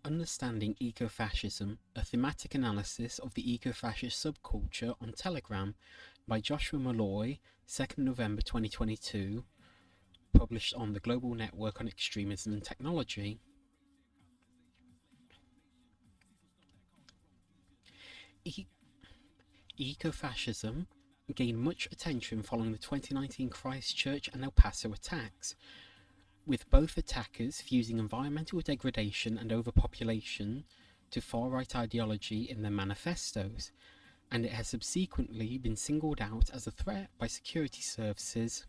Understanding Eco-Fascism, a thematic analysis of the eco-fascist subculture on Telegram by Joshua Malloy, 2nd November 2022, published on the Global Network on Extremism and Technology. Eco-fascism gained much attention following the 2019 Christchurch and El Paso attacks, with both attackers fusing environmental degradation and overpopulation to far-right ideology in their manifestos, and it has subsequently been singled out as a threat by security services.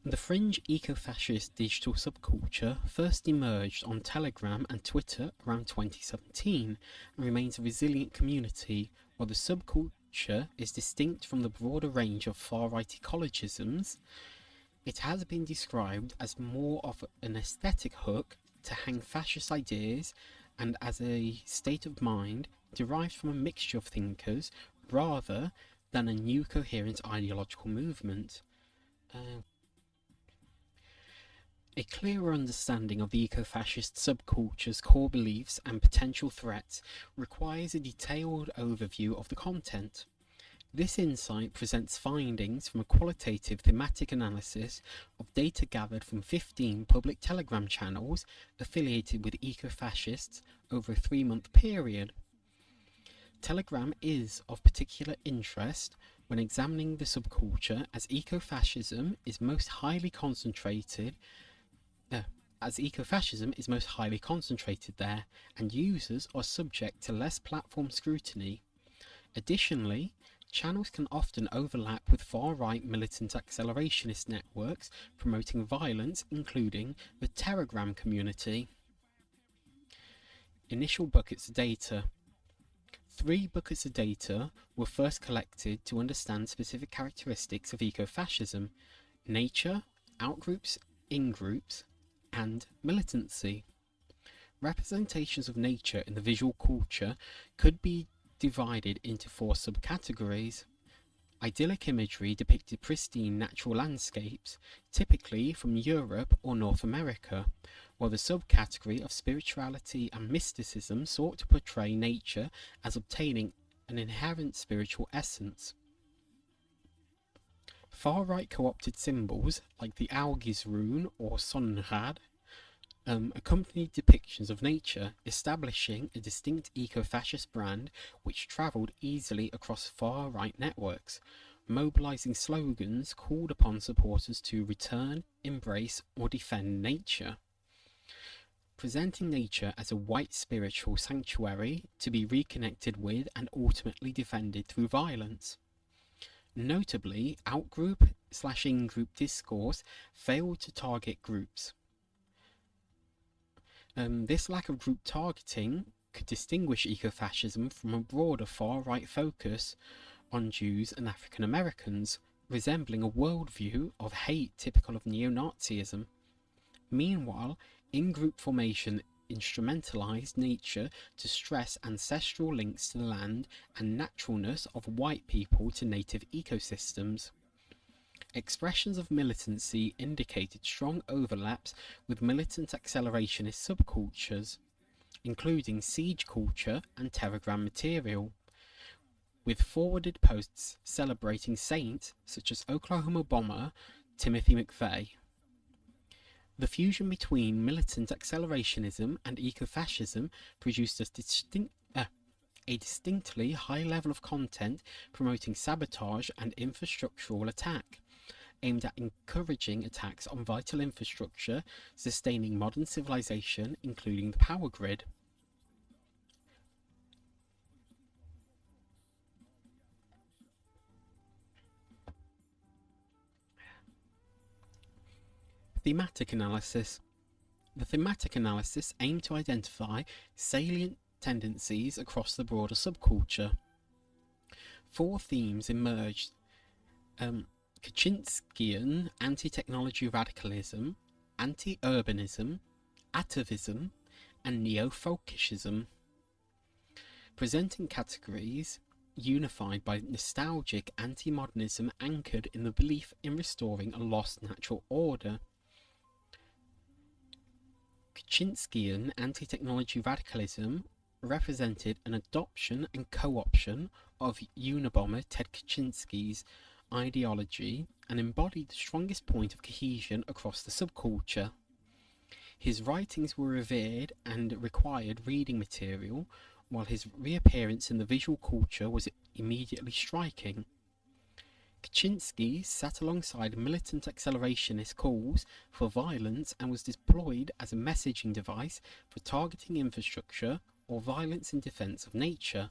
The fringe eco-fascist digital subculture first emerged on Telegram and Twitter around 2017 and remains a resilient community, while the subculture is distinct from the broader range of far-right ecologisms. It has been described as more of an aesthetic hook to hang fascist ideas and as a state of mind derived from a mixture of thinkers rather than a new coherent ideological movement. A clearer understanding of the eco-fascist subculture's core beliefs and potential threats requires a detailed overview of the content. This insight presents findings from a qualitative thematic analysis of data gathered from 15 public Telegram channels affiliated with eco-fascists over a 3-month period. Telegram is of particular interest when examining the subculture as eco-fascism is most highly concentrated there, and users are subject to less platform scrutiny. Additionally, channels can often overlap with far-right militant accelerationist networks promoting violence, including the Telegram community. Initial buckets of data. 3 buckets of data were first collected to understand specific characteristics of eco-fascism: nature, outgroups, in-groups, and militancy. Representations of nature in the visual culture could be divided into 4 subcategories. Idyllic imagery depicted pristine natural landscapes, typically from Europe or North America, while the subcategory of spirituality and mysticism sought to portray nature as obtaining an inherent spiritual essence. Far-right co-opted symbols, like the Algiz rune or Sonnenrad, accompanied depictions of nature, establishing a distinct eco-fascist brand which travelled easily across far-right networks, mobilising slogans called upon supporters to return, embrace, or defend nature. Presenting nature as a white spiritual sanctuary to be reconnected with and ultimately defended through violence. Notably, outgroup/in-group discourse failed to target groups. This lack of group targeting could distinguish eco-fascism from a broader far-right focus on Jews and African Americans, resembling a worldview of hate typical of neo-Nazism. Meanwhile, in-group formation instrumentalized nature to stress ancestral links to the land and naturalness of white people to native ecosystems. Expressions of militancy indicated strong overlaps with militant accelerationist subcultures, including siege culture and Telegram material, with forwarded posts celebrating saints such as Oklahoma bomber Timothy McVeigh. The fusion between militant accelerationism and eco-fascism produced a distinctly high level of content promoting sabotage and infrastructural attack, aimed at encouraging attacks on vital infrastructure sustaining modern civilization, including the power grid. Thematic analysis. The thematic analysis aimed to identify salient tendencies across the broader subculture. 4 themes emerged: Kaczynskian anti-technology radicalism, anti-urbanism, atavism, and neo-folkishism. Presenting categories unified by nostalgic anti-modernism anchored in the belief in restoring a lost natural order. Kaczynskian anti-technology radicalism represented an adoption and co-option of Unabomber Ted Kaczynski's ideology and embodied the strongest point of cohesion across the subculture. His writings were revered and required reading material, while his reappearance in the visual culture was immediately striking. Kaczynski sat alongside militant accelerationist calls for violence and was deployed as a messaging device for targeting infrastructure or violence in defense of nature.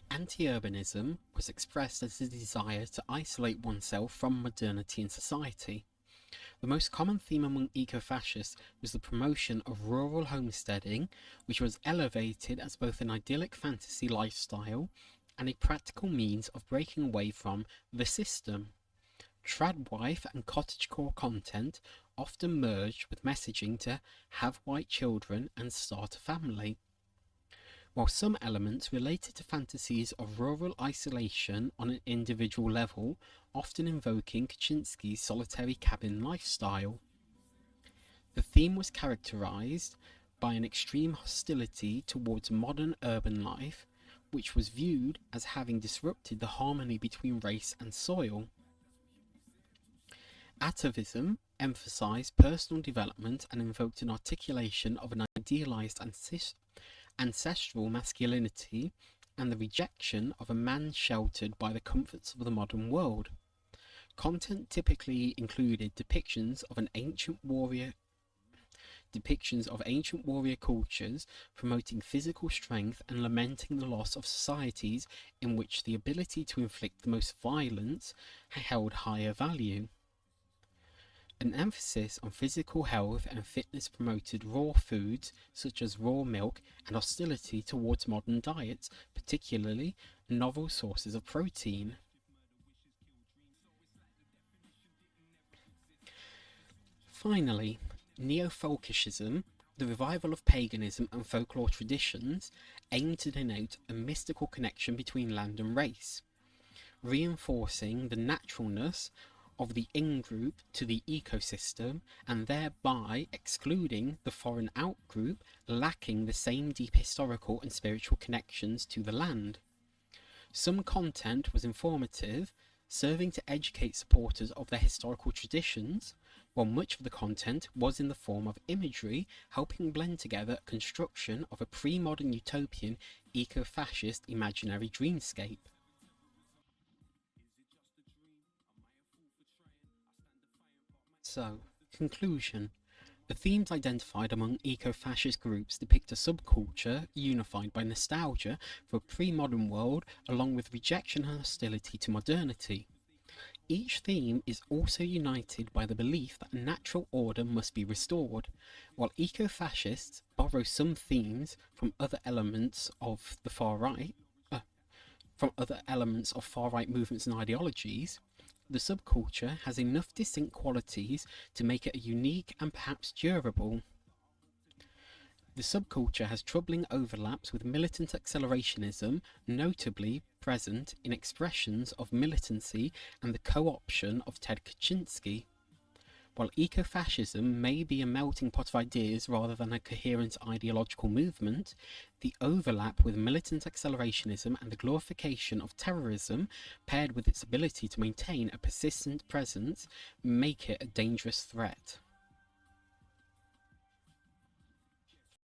Anti-urbanism was expressed as a desire to isolate oneself from modernity and society. The most common theme among eco-fascists was the promotion of rural homesteading, which was elevated as both an idyllic fantasy lifestyle and a practical means of breaking away from the system. Tradwife and cottagecore content often merged with messaging to have white children and start a family, while some elements related to fantasies of rural isolation on an individual level, often invoking Kaczynski's solitary cabin lifestyle. The theme was characterized by an extreme hostility towards modern urban life, which was viewed as having disrupted the harmony between race and soil. Atavism emphasized personal development and invoked an articulation of an idealized ancestral masculinity and the rejection of a man sheltered by the comforts of the modern world. Content typically included depictions of ancient warrior cultures promoting physical strength and lamenting the loss of societies in which the ability to inflict the most violence held higher value. An emphasis on physical health and fitness promoted raw foods such as raw milk and hostility towards modern diets, particularly novel sources of protein. Finally, neo-folkism, the revival of paganism and folklore traditions, aimed to denote a mystical connection between land and race, reinforcing the naturalness of the in-group to the ecosystem and thereby excluding the foreign out-group lacking the same deep historical and spiritual connections to the land. Some content was informative, serving to educate supporters of their historical traditions, while much of the content was in the form of imagery, helping blend together a construction of a pre-modern utopian eco-fascist imaginary dreamscape. So, conclusion. The themes identified among eco-fascist groups depict a subculture unified by nostalgia for a pre-modern world along with rejection and hostility to modernity. Each theme is also united by the belief that a natural order must be restored, while eco-fascists borrow some themes from other elements of the far-right movements and ideologies. The subculture has enough distinct qualities to make it a unique and perhaps durable. The subculture has troubling overlaps with militant accelerationism, notably present in expressions of militancy and the co-option of Ted Kaczynski. While eco-fascism may be a melting pot of ideas rather than a coherent ideological movement, the overlap with militant accelerationism and the glorification of terrorism, paired with its ability to maintain a persistent presence, make it a dangerous threat.